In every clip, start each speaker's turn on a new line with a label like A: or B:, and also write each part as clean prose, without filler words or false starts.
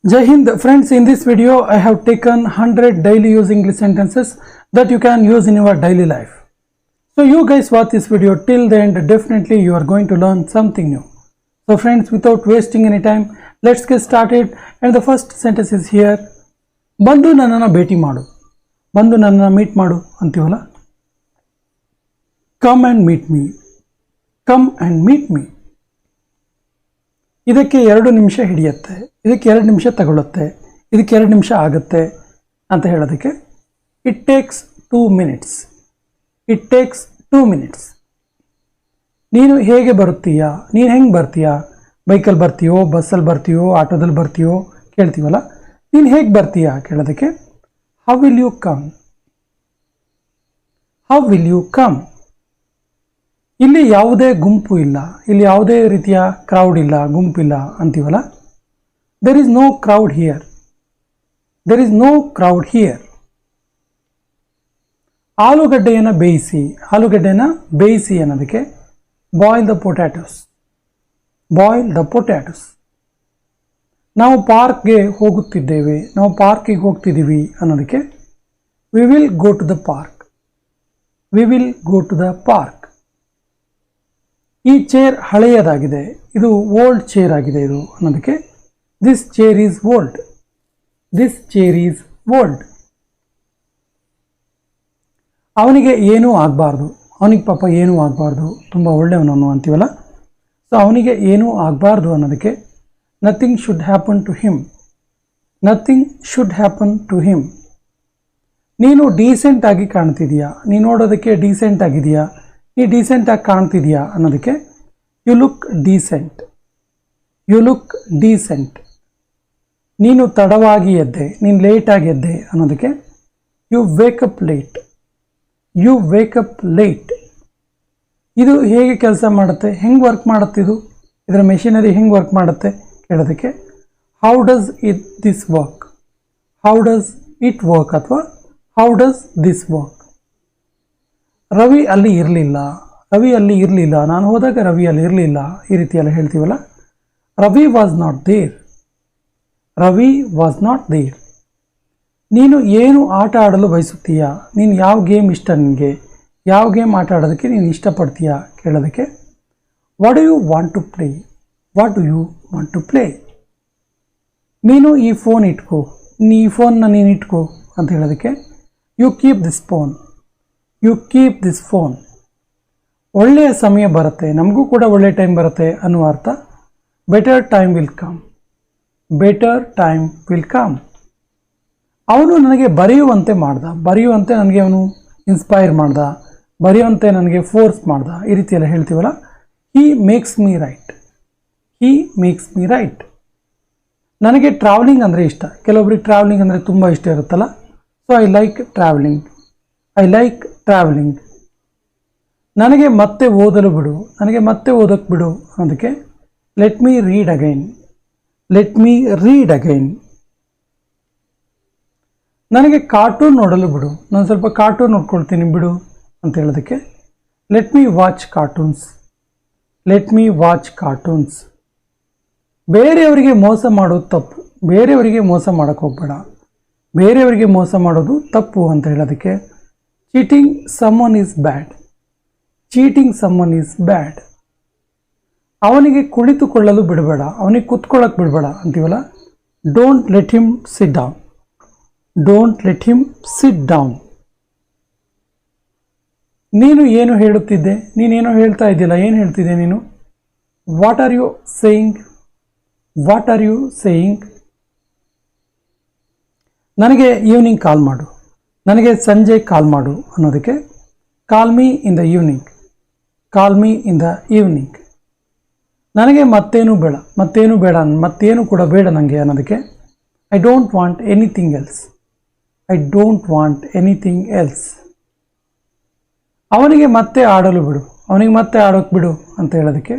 A: Jai Hind, friends. In this video, I have taken 100 daily use English sentences that you can use in your daily life. So you guys watch this video till the end. Definitely you are going to learn something new. So friends, without wasting any time, let's get started. And the first sentence is here. Bandu nannana beti madu. Bandu nannana meet madu antivalla. Come and meet me. Come and meet me. ಇದಕ್ಕೆ 2 ನಿಮಿಷ ಹಿಡಿಯುತ್ತೆ, ಇದಕ್ಕೆ 2 ನಿಮಿಷ ತಗೊಳ್ಳುತ್ತೆ, ಇದಕ್ಕೆ 2 ನಿಮಿಷ ಆಗುತ್ತೆ ಅಂತ ಹೇಳೋದಕ್ಕೆ it takes 2 minutes. It takes 2 minutes. ನೀನು ಹೇಗೆ ಬರುತ್ತೀಯಾ, ನೀನು ಹೆಂಗೆ ಬರ್ತೀಯಾ, ಬೈಕಲ್ಲಿ ಬರ್ತೀಯೋ, ಬಸ್ಸಲ್ಲಿ ಬರ್ತೀಯೋ, ಆಟೋದಲ್ಲಿ ಬರ್ತೀಯೋ ಕೇಳ್ತೀವಲ್ಲ, ನೀನು ಹೇಗೆ ಬರ್ತೀಯಾ ಕೇಳೋದಕ್ಕೆ how will you come. How will you come. ಇಲ್ಲಿ ಯಾವುದೇ ಗುಂಪು ಇಲ್ಲ, ಇಲ್ಲಿ ಯಾವುದೇ ರೀತಿಯ ಕ್ರೌಡ್ ಇಲ್ಲ, ಗುಂಪಿಲ್ಲ ಅಂತೀವಲ್ಲ. There is no crowd here. There is no crowd here. ಆಲೂಗಡ್ಡೆಯನ್ನು ಬೇಯಿಸಿ, ಆಲೂಗಡ್ಡೆಯನ್ನು ಬೇಯಿಸಿ ಅನ್ನೋದಕ್ಕೆ boil the potatoes. Boil the potatoes. ನಾವು ಪಾರ್ಕ್ಗೆ ಹೋಗುತ್ತಿದ್ದೇವೆ, ನಾವು ಪಾರ್ಕಿಗೆ ಹೋಗ್ತಿದ್ದೀವಿ ಅನ್ನೋದಕ್ಕೆ we will go to the park. We will go to the park. ಈ ಚೇರ್ ಹಳೆಯದಾಗಿದೆ, ಇದು ಓಲ್ಡ್ ಚೇರ್ ಆಗಿದೆ ಇದು ಅನ್ನೋದಕ್ಕೆ this chair is old. This chair is old. ಅವನಿಗೆ ಏನೂ ಆಗಬಾರ್ದು, ಅವನಿಗೆ ಪಾಪ ಏನೂ ಆಗಬಾರ್ದು, ತುಂಬ ಒಳ್ಳೆಯವನವನು ಅಂತೀವಲ್ಲ. ಸೊ ಅವನಿಗೆ ಏನೂ ಆಗಬಾರ್ದು ಅನ್ನೋದಕ್ಕೆ nothing should happen to him. Nothing should happen to him. ನೀನು ಡೀಸೆಂಟಾಗಿ ಕಾಣ್ತಿದೀಯಾ, ನೀನು ನೋಡೋದಕ್ಕೆ ಡೀಸೆಂಟ್ ಆಗಿದೆಯಾ, ಈ ಡೀಸೆಂಟಾಗಿ ಕಾಣ್ತಿದೆಯಾ ಅನ್ನೋದಕ್ಕೆ you look decent. You look decent. ನೀನು ತಡವಾಗಿ ಎದ್ದೆ, ನೀನು ಲೇಟಾಗಿ ಎದ್ದೆ ಅನ್ನೋದಕ್ಕೆ you wake up late. You wake up late. ಇದು ಹೇಗೆ ಕೆಲಸ ಮಾಡುತ್ತೆ, ಹೆಂಗೆ ವರ್ಕ್ ಮಾಡುತ್ತೆ, ಇದರ ಮೆಷಿನರಿ ಹೆಂಗೆ ವರ್ಕ್ ಮಾಡುತ್ತೆ ಕೇಳೋದಕ್ಕೆ how does it this work. How does it work ಅಥವಾ how does this work. Ravi ಅಲ್ಲಿ ಇರಲಿಲ್ಲ, ರವಿ ಅಲ್ಲಿ ಇರಲಿಲ್ಲ, ನಾನು ಹೋದಾಗ ರವಿ ಅಲ್ಲಿ ಇರಲಿಲ್ಲ, ಈ ರೀತಿಯೆಲ್ಲ ಹೇಳ್ತೀವಲ್ಲ. Ravi was not there. Ravi was not there. ನೀನು ಏನು ಆಟ ಆಡಲು ಬಯಸುತ್ತೀಯಾ, ನೀನು ಯಾವ ಗೇಮ್ ಇಷ್ಟ, ನಿನಗೆ ಯಾವ ಗೇಮ್ ಆಟ ಆಡೋದಕ್ಕೆ ನೀನು ಇಷ್ಟಪಡ್ತೀಯಾ ಕೇಳೋದಕ್ಕೆ what do you want to play. What do you want to play. ನೀನು ಈ ಫೋನ್ ಇಟ್ಕೋ, ಈ ಫೋನ್ನ ನೀನು ಇಟ್ಕೋ ಅಂತ ಹೇಳೋದಕ್ಕೆ you keep this phone. You keep this phone. ಒಳ್ಳೆಯ ಸಮಯ ಬರುತ್ತೆ, ನಮಗೂ ಕೂಡ ಒಳ್ಳೆಯ ಟೈಮ್ ಬರುತ್ತೆ ಅನ್ನುವ ಅರ್ಥ. Better time will come. Better time will come. ಅವನು ನನಗೆ ಬರೆಯುವಂತೆ ಮಾಡ್ದ, ಬರೆಯುವಂತೆ ನನಗೆ ಅವನು ಇನ್ಸ್ಪೈರ್ ಮಾಡ್ದ, ಬರೆಯುವಂತೆ ನನಗೆ ಫೋರ್ಸ್ ಮಾಡ್ದ, ಈ ರೀತಿಯೆಲ್ಲ ಹೇಳ್ತೀವಲ್ಲ. He makes me right. He makes me right. ನನಗೆ ಟ್ರಾವೆಲಿಂಗ್ ಅಂದರೆ ಇಷ್ಟ. ಕೆಲವೊಬ್ರಿಗೆ ಟ್ರಾವೆಲಿಂಗ್ ಅಂದರೆ ತುಂಬ ಇಷ್ಟ ಇರುತ್ತಲ್ಲ. So I like travelling. I like travelling. ನನಗೆ ಮತ್ತೆ ಓದಲು ಬಿಡು, ನನಗೆ ಮತ್ತೆ ಓದೋಕ್ಕೆ ಬಿಡು ಅನ್ನೋದಕ್ಕೆ let me read again. Let me read again. ನನಗೆ ಕಾರ್ಟೂನ್ ನೋಡಲು ಬಿಡು, ನಾನು ಸ್ವಲ್ಪ ಕಾರ್ಟೂನ್ ನೋಡ್ಕೊಳ್ತೀನಿ ಬಿಡು ಅಂತ ಹೇಳೋದಕ್ಕೆ let me watch cartoons. Let me watch cartoons. ಬೇರೆಯವರಿಗೆ ಮೋಸ ಮಾಡೋದು ತಪ್ಪು, ಬೇರೆಯವರಿಗೆ ಮೋಸ ಮಾಡೋಕ್ಕೆ ಹೋಗಬೇಡ, ಬೇರೆಯವರಿಗೆ ಮೋಸ ಮಾಡೋದು ತಪ್ಪು ಅಂತ ಹೇಳೋದಕ್ಕೆ cheating someone is bad. Cheating someone is bad. ಅವನಿಗೆ ಕುಳಿತುಕೊಳ್ಳಲು ಬಿಡಬೇಡ, ಅವನಿಗೆ ಕೂತ್ಕೊಳ್ಳೋಕೆ ಬಿಡಬೇಡ ಅಂತೀವಲ್ಲ. Don't let him sit down. Don't let him sit down. ನೀನು ಏನು ಹೇಳುತ್ತಿದ್ದೆ, ನೀನೇನೋ ಹೇಳ್ತಾ ಇದ್ದಿಲ್ಲ, ಏನು ಹೇಳ್ತಿದ್ದೆ ನೀನು. What are you saying. What are you saying. ನನಗೆ ಈವ್ನಿಂಗ್ ಕಾಲ್ ಮಾಡು, ನನಗೆ ಸಂಜೆ ಕಾಲ್ ಮಾಡು ಅನ್ನೋದಕ್ಕೆ call me in the evening. Call me in the evening. ನನಗೆ ಮತ್ತೇನು ಬೇಡ, ಮತ್ತೇನು ಬೇಡ, ಮತ್ತೇನು ಕೂಡ ಬೇಡ ನನಗೆ ಅನ್ನೋದಕ್ಕೆ I don't want anything else. I don't want anything else. ಅವನಿಗೆ ಮತ್ತೆ ಆಡಲು ಬಿಡು, ಅವನಿಗೆ ಮತ್ತೆ ಆಡೋಕ್ಕೆ ಬಿಡು ಅಂತ ಹೇಳೋದಕ್ಕೆ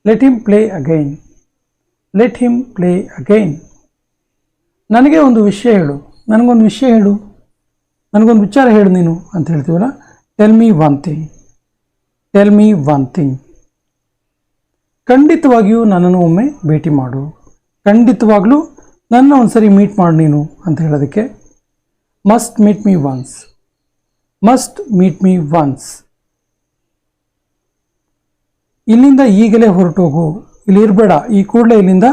A: let him play again. Let him play again. ನನಗೆ ಒಂದು ವಿಷಯ ಹೇಳು, ನನಗೊಂದು ವಿಷಯ ಹೇಳು, ನನಗೊಂದು ವಿಚಾರ ಹೇಳು ನೀನು ಅಂತ ಹೇಳ್ತೀವಲ್ಲ. Tell me one thing. Tell me one thing. ಖಂಡಿತವಾಗಿಯೂ ನನ್ನನ್ನು ಒಮ್ಮೆ ಭೇಟಿ ಮಾಡು. ಖಂಡಿತವಾಗ್ಲೂ ನನ್ನ ಒಂದ್ಸರಿ ಮೀಟ್ ಮಾಡಿ ನೀನು ಅಂತ ಹೇಳೋದಕ್ಕೆ must meet me once. Must meet me once. ಇಲ್ಲಿಂದ ಈಗಲೇ ಹೊರಟೋಗು, ಇಲ್ಲಿ ಇರಬೇಡ, ಈ ಕೂಡಲೇ ಇಲ್ಲಿಂದ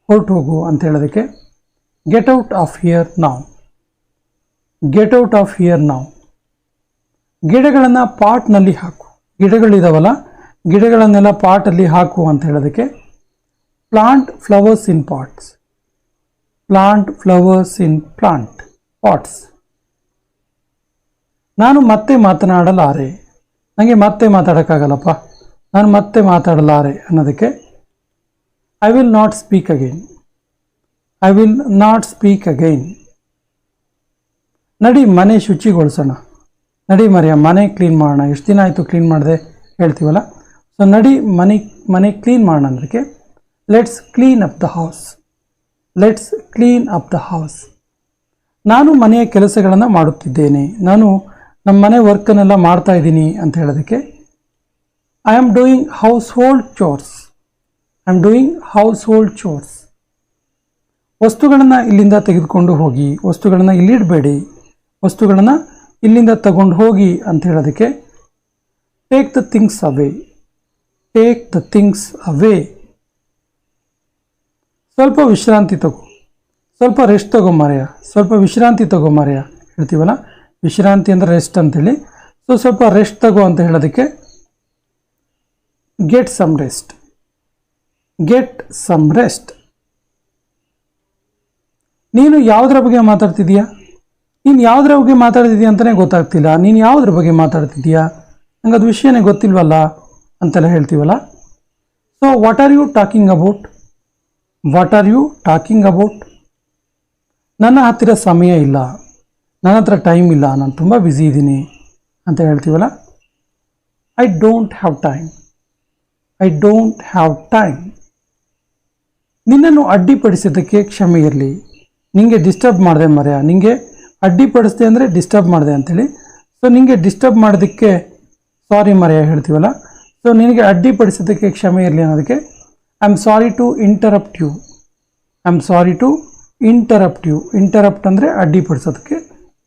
A: ಹೊರಟು ಹೋಗು ಅಂತ ಹೇಳೋದಕ್ಕೆ get out of here now. Get out of here now. ಗಿಡಗಳನ್ನು ಪಾಟ್ನಲ್ಲಿ ಹಾಕು. ಗಿಡಗಳಿದಾವಲ್ಲ, ಗಿಡಗಳನ್ನೆಲ್ಲ ಪಾಟಲ್ಲಿ ಹಾಕು ಅಂತ ಹೇಳೋದಕ್ಕೆ plant flowers in pots. Plant flowers in plant pots. ನಾನು ಮತ್ತೆ ಮಾತನಾಡಲಾರೆ. ನನಗೆ ಮತ್ತೆ ಮಾತಾಡೋಕ್ಕಾಗಲ್ಲಪ್ಪ, ನಾನು ಮತ್ತೆ ಮಾತಾಡಲಾರೆ ಅನ್ನೋದಕ್ಕೆ I will not speak again. I will not speak again. ನಡಿ ಮನೆ ಶುಚಿಗೊಳಿಸೋಣ. ನಡಿ ಮರೆಯ ಮನೆ ಕ್ಲೀನ್ ಮಾಡೋಣ. ಎಷ್ಟು ದಿನ ಆಯಿತು ಕ್ಲೀನ್ ಮಾಡಿದೆ ಹೇಳ್ತೀವಲ್ಲ. ಸೊ ನಡಿ ಮನೆ ಕ್ಲೀನ್ ಮಾಡೋಣ ಅಂದ್ರಕ್ಕೆ let's clean up the house. Let's clean up the house. ನಾನು ಮನೆಯ ಕೆಲಸಗಳನ್ನು ಮಾಡುತ್ತಿದ್ದೇನೆ. ನಾನು ನಮ್ಮ ಮನೆ ವರ್ಕನ್ನೆಲ್ಲ ಮಾಡ್ತಾ ಇದ್ದೀನಿ ಅಂತ ಹೇಳೋದಕ್ಕೆ I am doing household chores. I am doing household chores. ವಸ್ತುಗಳನ್ನು ಇಲ್ಲಿಂದ ತೆಗೆದುಕೊಂಡು ಹೋಗಿ. ವಸ್ತುಗಳನ್ನು ಇಲ್ಲಿಡಬೇಡಿ, ವಸ್ತುಗಳನ್ನು ಇಲ್ಲಿಂದ ತಗೊಂಡು ಹೋಗಿ ಅಂತ ಹೇಳೋದಕ್ಕೆ take the things away. Take the things away. ಸ್ವಲ್ಪ ವಿಶ್ರಾಂತಿ ತಗೋ. ಸ್ವಲ್ಪ ರೆಸ್ಟ್ ತಗೋ ಮಾರಾಯ. ಸ್ವಲ್ಪ ವಿಶ್ರಾಂತಿ ತಗೋ ಮಾರಾಯ ಹೇಳ್ತೀವಲ್ಲ, ವಿಶ್ರಾಂತಿ ಅಂದರೆ ರೆಸ್ಟ್ ಅಂತೇಳಿ. ಸೊ ಸ್ವಲ್ಪ ರೆಸ್ಟ್ ತಗೋ ಅಂತ ಹೇಳೋದಕ್ಕೆ get some rest. Get some rest. ನೀನು ಯಾವುದರ ಬಗ್ಗೆ ಮಾತಾಡ್ತಿದ್ದೀಯಾ? ನೀನು ಯಾವುದರ ಬಗ್ಗೆ ಮಾತಾಡ್ತಿದ್ದೀಯ ಅಂತಲೇ ಗೊತ್ತಾಗ್ತಿಲ್ಲ. ನೀನು ಯಾವುದ್ರ ಬಗ್ಗೆ ಮಾತಾಡ್ತಿದ್ದೀಯಾ? ನಂಗೆ ಅದು ವಿಷಯನೇ ಗೊತ್ತಿಲ್ವಲ್ಲ ಅಂತೆಲ್ಲ ಹೇಳ್ತೀವಲ್ಲ. So what are you talking about? What are you talking about? ನನ್ನ ಹತ್ತಿರ ಸಮಯ ಇಲ್ಲ, ನನ್ನ ಹತ್ರ ಟೈಮ್ ಇಲ್ಲ, ನಾನು ತುಂಬ ಬ್ಯುಸಿ ಇದ್ದೀನಿ ಅಂತ ಹೇಳ್ತೀವಲ್ಲ. I don't have time. I don't have time. ನಿನ್ನನ್ನು ಅಡ್ಡಿಪಡಿಸಿದ್ದಕ್ಕೆ ಕ್ಷಮೆ ಇರಲಿ. ನಿಮಗೆ ಡಿಸ್ಟರ್ಬ್ ಮಾಡಿದೆ ಮರೆಯ. ನಿಮಗೆ ಅಡ್ಡಿಪಡಿಸ್ದೆ ಅಂದರೆ ಡಿಸ್ಟರ್ಬ್ ಮಾಡಿದೆ ಅಂಥೇಳಿ. ಸೊ ನಿಮಗೆ ಡಿಸ್ಟರ್ಬ್ ಮಾಡೋದಕ್ಕೆ ಸಾರಿ ಮರೆಯ ಹೇಳ್ತೀವಲ್ಲ. ಸೊ ನಿನಗೆ ಅಡ್ಡಿಪಡಿಸೋದಕ್ಕೆ ಕ್ಷಮೆ ಇರಲಿ ಅನ್ನೋದಕ್ಕೆ I am sorry to interrupt you. I am sorry to interrupt you. Interrupt ಅಂದರೆ ಅಡ್ಡಿಪಡಿಸೋದಕ್ಕೆ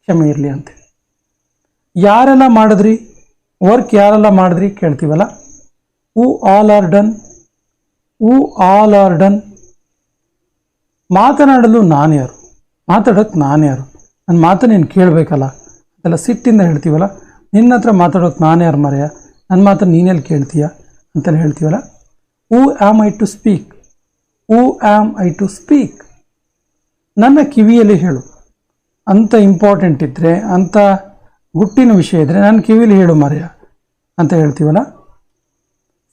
A: ಕ್ಷಮೆ ಇರಲಿ ಅಂತೇಳಿ. ಯಾರೆಲ್ಲ ಮಾಡಿದ್ರಿ ವರ್ಕ್? ಯಾರೆಲ್ಲ ಮಾಡಿದ್ರಿ ಕೇಳ್ತೀವಲ್ಲ. Who all are done. Who all are done. ಮಾತನಾಡಲು ನಾನು ಯಾರು? ಮಾತಾಡೋಕ್ಕೆ ನಾನು ಯಾರು? ನನ್ನ ಮಾತು ನೀನು ಕೇಳಬೇಕಲ್ಲ ಅಂತೆಲ್ಲ ಸಿಟ್ಟಿಂದ ಹೇಳ್ತೀವಲ್ಲ. ನಿನ್ನ ಹತ್ರ ಮಾತಾಡೋಕೆ ನಾನು ಯಾರು ಮರೆಯ? ನನ್ನ ಮಾತನ್ನು ನೀನೆಲ್ಲಿ ಕೇಳ್ತೀಯ ಅಂತೆಲ್ಲ ಹೇಳ್ತೀವಲ್ಲ. Who am I to speak. Who am I to speak. ನನ್ನ ಕಿವಿಯಲ್ಲಿ ಹೇಳು. ಅಂಥ ಇಂಪಾರ್ಟೆಂಟ್ ಇದ್ದರೆ, ಅಂಥ ಗುಟ್ಟಿನ ವಿಷಯ ಇದ್ದರೆ ನನ್ನ ಕಿವಿಯಲ್ಲಿ ಹೇಳು ಮರೆಯ ಅಂತ ಹೇಳ್ತೀವಲ್ಲ.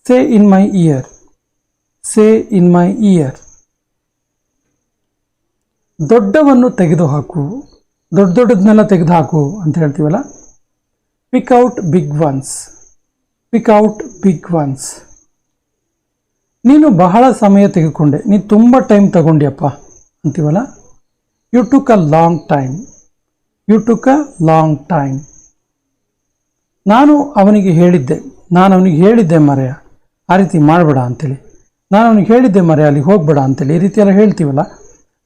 A: ಸೇ ಇನ್ ಮೈ ಇಯರ್. ಸೇ ಇನ್ ಮೈ ಇಯರ್. ದೊಡ್ಡವನ್ನು ತೆಗೆದುಹಾಕು. ದೊಡ್ಡದನ್ನೆಲ್ಲ ತೆಗೆದುಹಾಕು ಅಂತ ಹೇಳ್ತೀವಲ್ಲ. Pick out big ones. Pick out big ones. ನೀನು ಬಹಳ ಸಮಯ ತೆಗೆದುಕೊಂಡೆ, ನೀನು ತುಂಬ ಟೈಮ್ ತಗೊಂಡ್ಯಪ್ಪ ಅಂತೀವಲ್ಲ. You took a long time. You took a long time. ನಾನು ಅವನಿಗೆ ಹೇಳಿದ್ದೆ ಮರೆಯ ಆ ರೀತಿ ಮಾಡಬೇಡ ಅಂತೇಳಿ. ನಾನು ಅವನಿಗೆ ಹೇಳಿದ್ದೆ ಮರೆಯ ಅಲ್ಲಿ ಹೋಗಬೇಡ ಅಂತೇಳಿ ಈ ರೀತಿ ಎಲ್ಲ ಹೇಳ್ತೀವಲ್ಲ.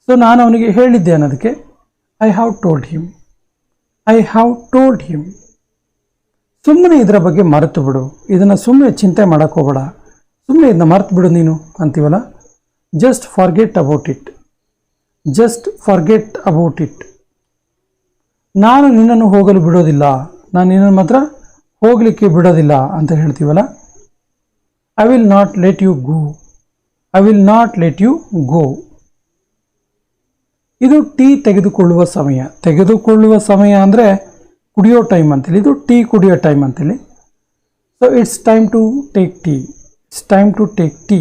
A: ಸೊ ನಾನು ಅವನಿಗೆ ಹೇಳಿದ್ದೆ ಅನ್ನೋದಕ್ಕೆ I have told him. I have told him. ಸುಮ್ಮನೆ ಇದರ ಬಗ್ಗೆ ಮರೆತು ಬಿಡು. ಇದನ್ನು ಸುಮ್ಮನೆ ಚಿಂತೆ ಮಾಡೋಕ್ಕೆ ಹೋಗಬೇಡ. ಸುಮ್ಮನೆ ಇದನ್ನ ಮರೆತು ಬಿಡು ನೀನು ಅಂತೀವಲ್ಲ. Just forget about it. Just forget about it. ನಾನು ನಿನ್ನನ್ನು ಹೋಗಲು ಬಿಡೋದಿಲ್ಲ. ನಾನು ನಿನ್ನನ್ನು ಮಾತ್ರ ಹೋಗಲಿಕ್ಕೆ ಬಿಡೋದಿಲ್ಲ ಅಂತ ಹೇಳ್ತೀವಲ್ಲ. I will not let you go. I will not let you go. ಇದು ಟೀ ತೆಗೆದುಕೊಳ್ಳುವ ಸಮಯ. ತೆಗೆದುಕೊಳ್ಳುವ ಸಮಯ ಅಂದರೆ ಕುಡಿಯೋ ಟೈಮ್ ಅಂತೇಳಿ. ಇದು ಟೀ ಕುಡಿಯೋ ಟೈಮ್ ಅಂತೇಳಿ. So it's time to take tea. It's time to take tea.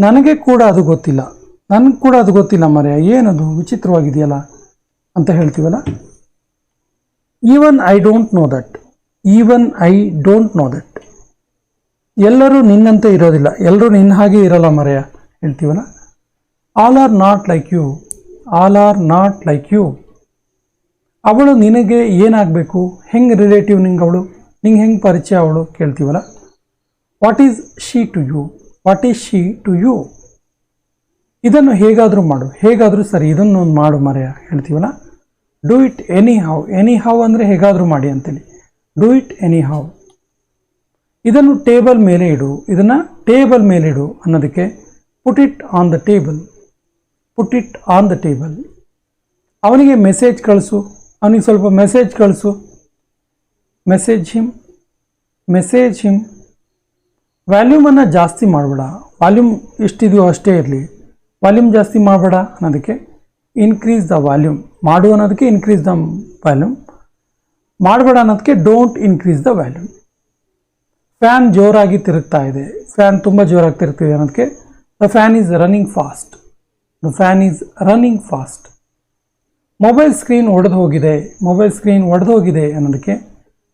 A: ನನಗೆ ಕೂಡ ಅದು ಗೊತ್ತಿಲ್ಲ. ನನಗೆ ಕೂಡ ಅದು ಗೊತ್ತಿಲ್ಲ ಮರೆಯ. ಏನದು ವಿಚಿತ್ರವಾಗಿದೆಯಲ್ಲ ಅಂತ ಹೇಳ್ತೀವಲ್ಲ. Even I don't know that. Even I don't know that. ಎಲ್ಲರೂ ನಿನ್ನಂತೆ ಇರೋದಿಲ್ಲ. ಎಲ್ಲರೂ ನಿನ್ನ ಹಾಗೆ ಇರಲ್ಲ ಮರೆಯ ಹೇಳ್ತೀವಲ್ಲ. All are not like you. All are not like you. ಅವಳು ನಿನಗೆ ಏನಾಗಬೇಕು? ಹೆಂಗೆ ರಿಲೇಟಿವ್ ನಿಂಗೆ ಅವಳು? ನಿಂಗೆ ಹೆಂಗೆ ಪರಿಚಯ ಅವಳು ಕೇಳ್ತೀವಲ್ಲ. What is she to you? What is she to you? ಇದನ್ನು ಹೇಗಾದರೂ ಮಾಡು, ಹೇಗಾದರೂ ಸರಿ, ಇದನ್ನು ಒಂದು ಮಾಡು ಮರೆಯ ಹೇಳ್ತೀವಲ್ಲ. ಡೂ ಇಟ್ ಎನಿ ಹೌ ಅಂದರೆ ಹೇಗಾದರೂ ಮಾಡಿ ಅಂತೇಳಿ. Do it any how. ಇದನ್ನು ಟೇಬಲ್ ಮೇಲೆ ಇಡು, ಇದನ್ನು ಟೇಬಲ್ ಮೇಲೆ ಇಡು ಅನ್ನೋದಕ್ಕೆ put it on the table. Put it on the table. ಅವನಿಗೆ ಮೆಸೇಜ್ ಕಳಿಸು, ಅವನಿಗೆ ಸ್ವಲ್ಪ ಮೆಸೇಜ್ ಕಳಿಸು. Message him. ವ್ಯಾಲ್ಯೂಮನ್ನು ಜಾಸ್ತಿ ಮಾಡಬೇಡ, ವಾಲ್ಯೂಮ್ ಎಷ್ಟಿದೆಯೋ ಅಷ್ಟೇ ಇರಲಿ, ವಾಲ್ಯೂಮ್ ಜಾಸ್ತಿ ಮಾಡಬೇಡ ಅನ್ನೋದಕ್ಕೆ ಇನ್ಕ್ರೀಸ್ ದ ವಾಲ್ಯೂಮ್. ಮಾಡು ಅನ್ನೋದಕ್ಕೆ ಇನ್ಕ್ರೀಸ್ ದ ವ್ಯಾಲ್ಯೂಮ್, ಮಾಡಬೇಡ ಅನ್ನೋದಕ್ಕೆ don't increase the volume. Fan ಜೋರಾಗಿ ತಿರುಗ್ತಾ ಇದೆ, ಫ್ಯಾನ್ ತುಂಬ ಜೋರಾಗಿ ತಿರುಗ್ತಿದೆ ಅನ್ನೋದಕ್ಕೆ the fan is running fast. The fan is running fast. Mobile screen ಒಡೆದು ಹೋಗಿದೆ ಅನ್ನೋದಕ್ಕೆ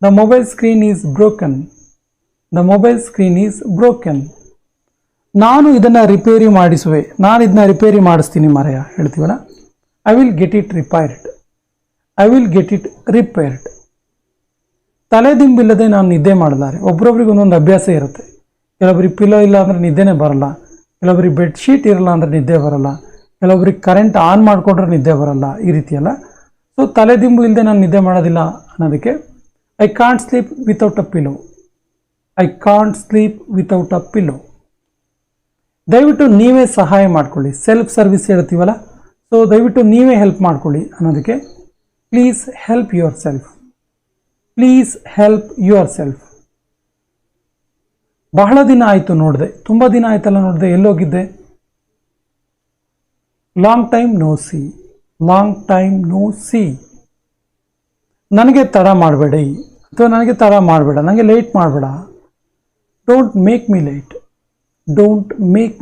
A: the mobile screen is broken. The mobile screen is broken. ನಾನು ಇದನ್ನು ರಿಪೇರಿ ಮಾಡಿಸುವೆ, ನಾನು ಇದನ್ನ ರಿಪೇರಿ ಮಾಡಿಸ್ತೀನಿ ಮರೆಯ ಹೇಳ್ತೀವಲ್ಲ. I will get it repaired. ತಲೆದಿಂಬಿಲ್ಲದೆ ನಾನು ನಿದ್ದೆ ಮಾಡಲಾರೆ. ಒಬ್ರೊಬ್ರಿಗೆ ಒಂದೊಂದು ಅಭ್ಯಾಸ ಇರುತ್ತೆ. ಕೆಲವೊಬ್ರಿಗೆ ಪಿಲೋ ಇಲ್ಲ ಅಂದರೆ ನಿದ್ದೆನೇ ಬರಲ್ಲ, ಕೆಲವೊಬ್ರಿಗೆ ಬೆಡ್ಶೀಟ್ ಇರಲ್ಲ ಅಂದರೆ ನಿದ್ದೆ ಬರಲ್ಲ, ಕೆಲವೊಬ್ರಿಗೆ ಕರೆಂಟ್ ಆನ್ ಮಾಡಿಕೊಂಡ್ರೆ ನಿದ್ದೆ ಬರಲ್ಲ, ಈ ರೀತಿಯಲ್ಲ. ಸೊ ತಲೆದಿಂಬು ಇಲ್ಲದೆ ನಾನು ನಿದ್ದೆ ಮಾಡೋದಿಲ್ಲ ಅನ್ನೋದಕ್ಕೆ I can't sleep without a pillow. ದಯವಿಟ್ಟು ನೀವೇ ಸಹಾಯ ಮಾಡ್ಕೊಳ್ಳಿ. ಸೆಲ್ಫ್ ಸರ್ವಿಸ್ ಹೇಳ್ತೀವಲ್ಲ, ಸೊ ದಯವಿಟ್ಟು ನೀವೇ ಹೆಲ್ಪ್ ಮಾಡ್ಕೊಳ್ಳಿ ಅನ್ನೋದಕ್ಕೆ ಪ್ಲೀಸ್ ಹೆಲ್ಪ್ ಯುವರ್ ಸೆಲ್ಫ್. ಬಹಳ ದಿನ ಆಯಿತು ನೋಡಿದೆ, ತುಂಬ ದಿನ ಆಯ್ತಲ್ಲ ನೋಡಿದೆ, ಎಲ್ಲೋಗಿದ್ದೆ? Long time no see. ನನಗೆ ತಡ ಮಾಡಬೇಡಿ ಅಥವಾ ನನಗೆ ತಡ ಮಾಡಬೇಡ, ನನಗೆ ಲೇಟ್ ಮಾಡಬೇಡ. Don't make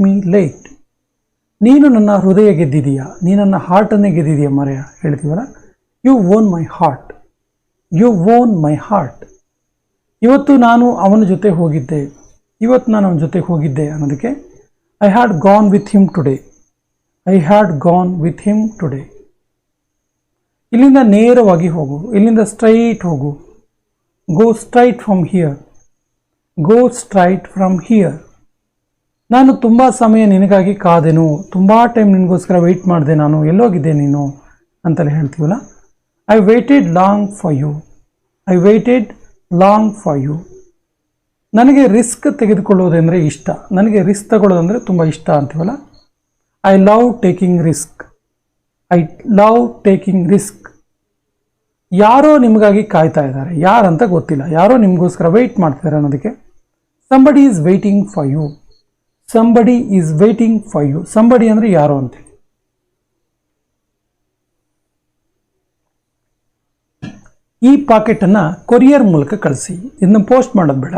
A: me late. ನೀನು ನನ್ನ ಹೃದಯ ಗೆದ್ದಿದೀಯಾ, ನೀನು ನನ್ನ ಹಾರ್ಟನ್ನೇ ಗೆದ್ದಿದೀಯ ಮರೆಯ ಹೇಳ್ತೀವಲ್ಲ. You own my heart. ಇವತ್ತು ನಾನು ಅವನ ಜೊತೆ ಹೋಗಿದ್ದೆ ಅನ್ನೋದಕ್ಕೆ I had gone with him today. ಇಲ್ಲಿಂದ ನೇರವಾಗಿ ಹೋಗು, ಇಲ್ಲಿಂದ ಸ್ಟ್ರೈಟ್ ಹೋಗು. Go straight from here. ನಾನು ತುಂಬ ಸಮಯ ನಿನಗಾಗಿ ಕಾದೆನು, ತುಂಬ ಟೈಮ್ ನಿನಗೋಸ್ಕರ ವೆಯ್ಟ್ ಮಾಡಿದೆ ನಾನು, ಎಲ್ಲೋಗಿದ್ದೆ ನೀನು ಅಂತಲೇ ಹೇಳ್ತೀವಲ್ಲ. I waited long for you. ನನಗೆ ರಿಸ್ಕ್ ತೆಗೆದುಕೊಳ್ಳೋದಂದರೆ ಇಷ್ಟ, ನನಗೆ ರಿಸ್ಕ್ ತಗೊಳ್ಳೋದಂದರೆ ತುಂಬ ಇಷ್ಟ ಅಂತೀವಲ್ಲ. I love taking risk. ಯಾರೋ ನಿಮಗಾಗಿ ಕಾಯ್ತಾ ಇದ್ದಾರೆ, ಯಾರಂತ ಗೊತ್ತಿಲ್ಲ, ಯಾರೋ ನಿಮಗೋಸ್ಕರ ವೆಯ್ಟ್ ಮಾಡ್ತಿದ್ದಾರೆ ಅನ್ನೋದಕ್ಕೆ somebody is waiting for you. Somebody ಅಂದರೆ ಯಾರೋ ಅಂತೇಳಿ. ಈ ಪಾಕೆಟನ್ನು ಕೊರಿಯರ್ ಮೂಲಕ ಕಳಿಸಿ. ಇದನ್ನು ಪೋಸ್ಟ್ ಮಾಡೋದು ಬೇಡ,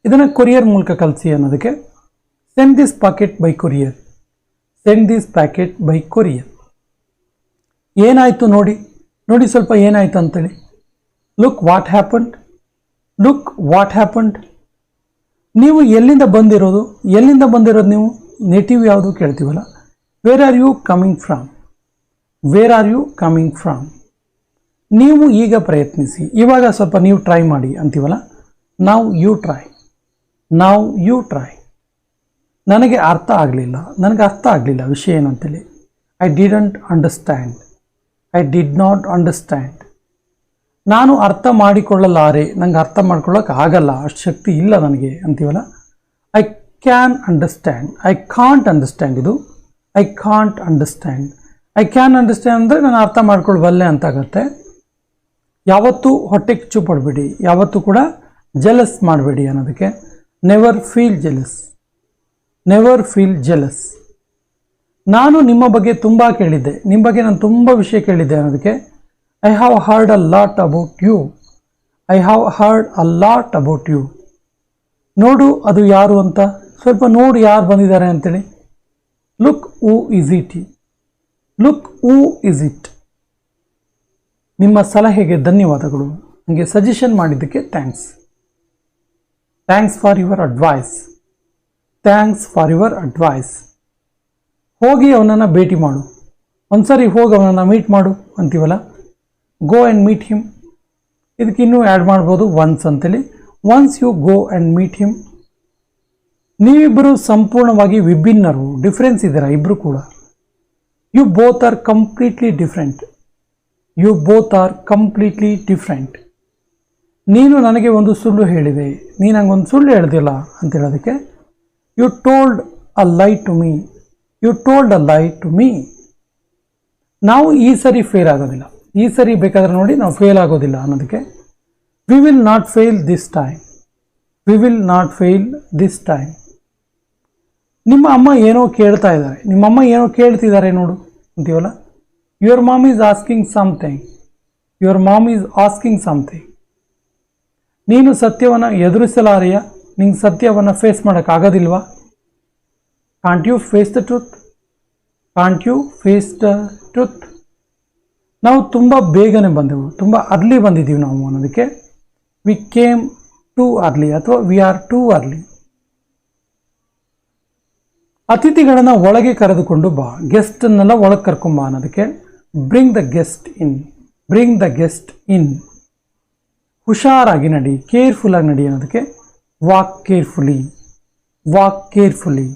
A: ಇದನ್ನು ಕೊರಿಯರ್ ಮೂಲಕ ಕಳಿಸಿ ಅನ್ನೋದಕ್ಕೆ send this packet by courier. ಏನಾಯಿತು ನೋಡಿ ಸ್ವಲ್ಪ ಏನಾಯಿತು ಅಂತೇಳಿ. Look what happened. ನೀವು ಎಲ್ಲಿಂದ ಬಂದಿರೋದು ನೀವು? ನೇಟಿವ್ ಯಾವುದು ಕೇಳ್ತೀವಲ್ಲ. Where are you coming from. ನೀವು ಈಗ ಪ್ರಯತ್ನಿಸಿ, ಇವಾಗ ಸ್ವಲ್ಪ ನೀವು ಟ್ರೈ ಮಾಡಿ ಅಂತೀವಲ್ಲ. Now you try. ನನಗೆ ಅರ್ಥ ಆಗಲಿಲ್ಲ ವಿಷಯ ಏನಂತೇಳಿ. I did not understand. ನಾನು ಅರ್ಥ ಮಾಡಿಕೊಳ್ಳಲಾರೆ, ನನಗೆ ಅರ್ಥ ಮಾಡ್ಕೊಳ್ಳೋಕೆ ಆಗಲ್ಲ, ಅಷ್ಟು ಶಕ್ತಿ ಇಲ್ಲ ನನಗೆ ಅಂತೀವಲ್ಲ. I can understand. I can't understand ಅಂದರೆ ನಾನು ಅರ್ಥ ಮಾಡ್ಕೊಳ್ಬಲ್ಲೆ ಅಂತಾಗತ್ತೆ. ಯಾವತ್ತೂ ಹೊಟ್ಟೆ ಕಿಚ್ಚು ಪಡಬೇಡಿ, ಯಾವತ್ತೂ ಕೂಡ ಜೆಲಸ್ ಮಾಡಬೇಡಿ ಅನ್ನೋದಕ್ಕೆ ನೆವರ್ ಫೀಲ್ ಜೆಲಸ್. ನಾನು ನಿಮ್ಮ ಬಗ್ಗೆ ತುಂಬ ಕೇಳಿದ್ದೆ, ನಿಮ್ಮ ಬಗ್ಗೆ ನಾನು ತುಂಬ ವಿಷಯ ಕೇಳಿದ್ದೆ ಅನ್ನೋದಕ್ಕೆ I have heard a lot about you. ನೋಡು ಅದು ಯಾರು ಅಂತ, ಸ್ವಲ್ಪ ನೋಡು ಯಾರು ಬಂದಿದ್ದಾರೆ ಅಂತೇಳಿ. Look who is it. ನಿಮ್ಮ ಸಲಹೆಗೆ ಧನ್ಯವಾದಗಳು, ನನಗೆ ಸಜೆಷನ್ ಮಾಡಿದ್ದಕ್ಕೆ ಥ್ಯಾಂಕ್ಸ್ ಫಾರ್ ಯುವರ್ ಅಡ್ವೈಸ್. ಹೋಗಿ ಅವನನ್ನು ಭೇಟಿ ಮಾಡು, ಒಂದ್ಸರಿ ಹೋಗಿ ಅವನನ್ನು ಮೀಟ್ ಮಾಡು ಅಂತೀವಲ್ಲ. Go and meet him. ಇದಕ್ಕೆ ಇನ್ನೂ ಆ್ಯಡ್ ಮಾಡ್ಬೋದು ಒನ್ಸ್ ಅಂತೇಳಿ. Once you go and meet him, ನೀವಿಬ್ಬರು ಸಂಪೂರ್ಣವಾಗಿ ವಿಭಿನ್ನರು, ಡಿಫರೆನ್ಸ್ ಇದ್ದೀರಾ ಇಬ್ಬರು ಕೂಡ. You both are completely different. You both are completely different. ನೀನು ನನಗೆ ಒಂದು ಸುಳ್ಳು ಹೇಳಿದೆ, ನೀನು ನಂಗೊಂದು ಸುಳ್ಳು ಹೇಳ್ದಿಲ್ಲ ಅಂತ ಹೇಳೋದಕ್ಕೆ ಯು ಟೋಲ್ಡ್ ಅ ಲೈ ಟು ಮೀ. ಯು ಟೋಲ್ಡ್ ಅ ಲೈ ಟು ಮೀ. ನಾವು ಈ ಸರಿ ಫೇಲ್ ಆಗೋದಿಲ್ಲ, ಈ ಸರಿ ಬೇಕಾದ್ರೆ ನೋಡಿ ನಾವು ಫೇಲ್ ಆಗೋದಿಲ್ಲ ಅನ್ನೋದಕ್ಕೆ we will not fail this time. We will not fail this time. ನಿಮ್ಮ ಅಮ್ಮ ಏನೋ ಕೇಳ್ತಾ ಇದ್ದಾರೆ, ನಿಮ್ಮಮ್ಮ ಏನೋ ಕೇಳ್ತಿದ್ದಾರೆ ನೋಡು ಅಂತೀವಲ್ಲ. Your mom is asking something. Your mom is asking something. ನೀನು ಸತ್ಯವನ್ನು ಎದುರಿಸಲಾರೆಯ, ನಿಂಗೆ ಸತ್ಯವನ್ನು ಫೇಸ್ ಮಾಡೋಕ್ಕಾಗೋದಿಲ್ವಾ? Can't you face the truth? Can't you face the truth? ನಾವು ತುಂಬ ಬೇಗನೆ ಬಂದೆವು, ತುಂಬ ಅರ್ಲಿ ಬಂದಿದ್ದೀವಿ ನಾವು ಅನ್ನೋದಕ್ಕೆ ವಿ ಕೇಮ್ ಟೂ ಅರ್ಲಿ ಅಥವಾ ವಿ ಆರ್ ಟೂ ಅರ್ಲಿ. ಅತಿಥಿಗಳನ್ನು ಒಳಗೆ ಕರೆದುಕೊಂಡು ಬಾ, ಗೆಸ್ಟನ್ನೆಲ್ಲ ಒಳಗೆ ಕರ್ಕೊಂಬ ಅನ್ನೋದಕ್ಕೆ bring the guest in. Bring the guest in. ಹುಷಾರಾಗಿ ನಡಿ, ಕೇರ್ಫುಲ್ಲಾಗಿ ನಡಿ ಅನ್ನೋದಕ್ಕೆ ವಾಕ್ ಕೇರ್ಫುಲಿ. Walk carefully.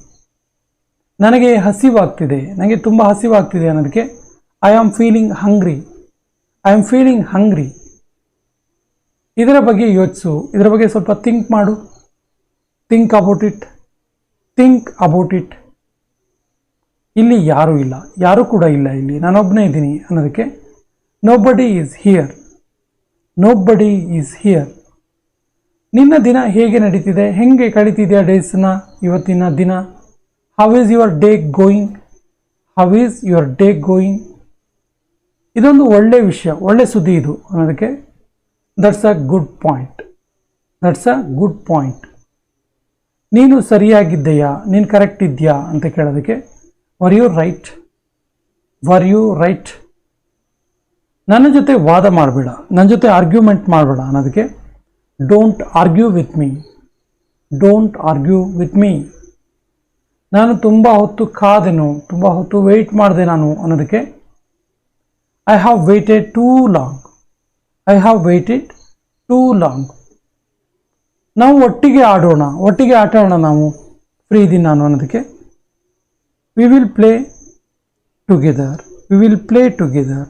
A: ನನಗೆ ಹಸಿವಾಗ್ತಿದೆ, ನನಗೆ ತುಂಬ ಹಸಿವಾಗ್ತಿದೆ ಅನ್ನೋದಕ್ಕೆ I am feeling hungry. I am feeling hungry. ಇದರ ಬಗ್ಗೆ ಯೋಚಿಸು, ಇದರ ಬಗ್ಗೆ ಸ್ವಲ್ಪ ಥಿಂಕ್ ಮಾಡು. Think about it. Think about it. ಇಲ್ಲಿ ಯಾರೂ ಇಲ್ಲ, ಯಾರೂ ಕೂಡ ಇಲ್ಲ, ಇಲ್ಲಿ ನಾನೊಬ್ಬನೇ ಇದ್ದೀನಿ ಅನ್ನೋದಕ್ಕೆ nobody is here. Nobody is here. ನಿನ್ನ ದಿನ ಹೇಗೆ ನಡೀತಿದೆ, ಹೆಂಗೆ ಕಳೀತಿದೆಯಾ ಡೇಸ್ನ, ಇವತ್ತಿನ ದಿನ? How is your day going? How is your day going? ಇದೊಂದು ಒಳ್ಳೆ ವಿಷಯ, ಒಳ್ಳೆ ಸುದ್ದಿ ಇದು ಅನ್ನೋದಕ್ಕೆ that's a good point. That's a good point. ನೀನು ಸರಿಯಾಗಿದ್ದೆಯಾ, ನೀನು ಕರೆಕ್ಟ್ ಇದೆಯಾ ಅಂತ ಕೇಳೋದಕ್ಕೆ were you right? Were you right? ನನ್ನ ಜೊತೆ ವಾದ ಮಾಡಬೇಡ, ನನ್ನ ಜೊತೆ ಆರ್ಗ್ಯುಮೆಂಟ್ ಮಾಡಬೇಡ ಅನ್ನೋದಕ್ಕೆ don't argue with me. Don't argue with me. ನಾನು ತುಂಬ ಹೊತ್ತು ಕಾದೆನು, ತುಂಬ ಹೊತ್ತು ವೆಯ್ಟ್ ಮಾಡಿದೆ ನಾನು ಅನ್ನೋದಕ್ಕೆ I have weighted two long. I have weighted two long. ನಾವು ಒಟ್ಟಿಗೆ ಆಡೋಣ, ಒಟ್ಟಿಗೆ ಆಟ ಆಡೋಣ, ನಾವು ಫ್ರೀ ಇದ್ದೀನಿ ನಾನು ಅನ್ನೋದಕ್ಕೆ we will play together. We will play together.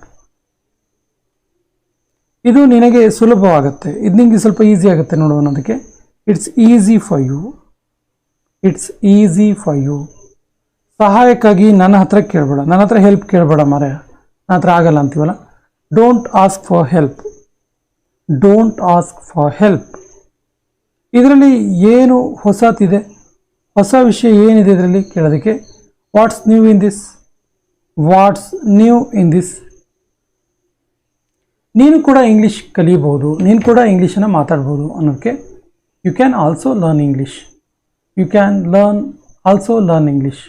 A: ಇದು ನಿನಗೆ ಸುಲಭವಾಗುತ್ತೆ, ಇದು ನಿಮಗೆ ಸ್ವಲ್ಪ ಈಸಿ ಆಗುತ್ತೆ ನೋಡು ಅನ್ನೋದಕ್ಕೆ it's easy for you. It's easy for you. ಸಹಾಯಕ್ಕಾಗಿ ನನ್ನ ಹತ್ರ ಕೇಳಬೇಡ, ನನ್ನ ಹತ್ರ ಹೆಲ್ಪ್ ಕೇಳಬೇಡ ಮಾರೆ, ನನ್ನ ಹತ್ರ ಆಗಲ್ಲ ಅಂತೀವಲ್ಲ. Don't ask for help. Don't ask for help. ಇದರಲ್ಲಿ ಏನು ಹೊಸತಿದೆ, ಹೊಸ ವಿಷಯ ಏನಿದೆ ಇದರಲ್ಲಿ ಕೇಳೋದಕ್ಕೆ what's new in this? What's new in this? ನೀನು ಕೂಡ ಇಂಗ್ಲೀಷ್ ಕಲಿಯಬಹುದು, ನೀನು ಕೂಡ ಇಂಗ್ಲೀಷನ್ನು ಮಾತಾಡ್ಬೋದು ಅನ್ನೋಕ್ಕೆ you can also learn English. You can also learn English.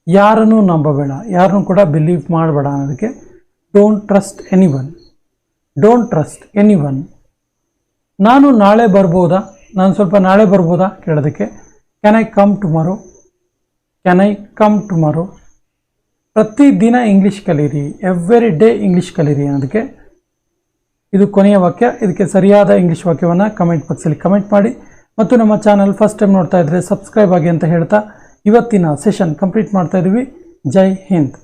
A: ಯಾರನ್ನೂ ನಂಬಬೇಡ, ಯಾರನ್ನೂ ಕೂಡ ಬಿಲೀವ್ ಮಾಡಬೇಡ ಅನ್ನೋದಕ್ಕೆ don't trust anyone. Don't trust anyone. ನಾನು ನಾಳೆ ಬರ್ಬೋದಾ, ನಾನು ಸ್ವಲ್ಪ ನಾಳೆ ಬರ್ಬೋದಾ ಕೇಳೋದಕ್ಕೆ can I come tomorrow? Can I come tomorrow? ಪ್ರತಿದಿನ ಇಂಗ್ಲೀಷ್ ಕಲೀರಿ, ಎವ್ರಿ ಡೇ ಇಂಗ್ಲೀಷ್ ಕಲೀರಿ ಅನ್ನೋದಕ್ಕೆ ಇದು ಕೊನೆಯ ವಾಕ್ಯ. ಇದಕ್ಕೆ ಸರಿಯಾದ ಇಂಗ್ಲೀಷ್ ವಾಕ್ಯವನ್ನು ಕಮೆಂಟ್ ಬಾಕ್ಸಲ್ಲಿ ಕಮೆಂಟ್ ಮಾಡಿ ಮತ್ತು ನಮ್ಮ ಚಾನಲ್ ಫಸ್ಟ್ ಟೈಮ್ ನೋಡ್ತಾ ಇದ್ದರೆ ಸಬ್ಸ್ಕ್ರೈಬ್ ಆಗಿ ಅಂತ ಹೇಳ್ತಾ ಇವತ್ತಿನ ಸೆಷನ್ ಕಂಪ್ಲೀಟ್ ಮಾಡ್ತಾ ಇದ್ದೀವಿ. ಜೈ ಹಿಂದ್.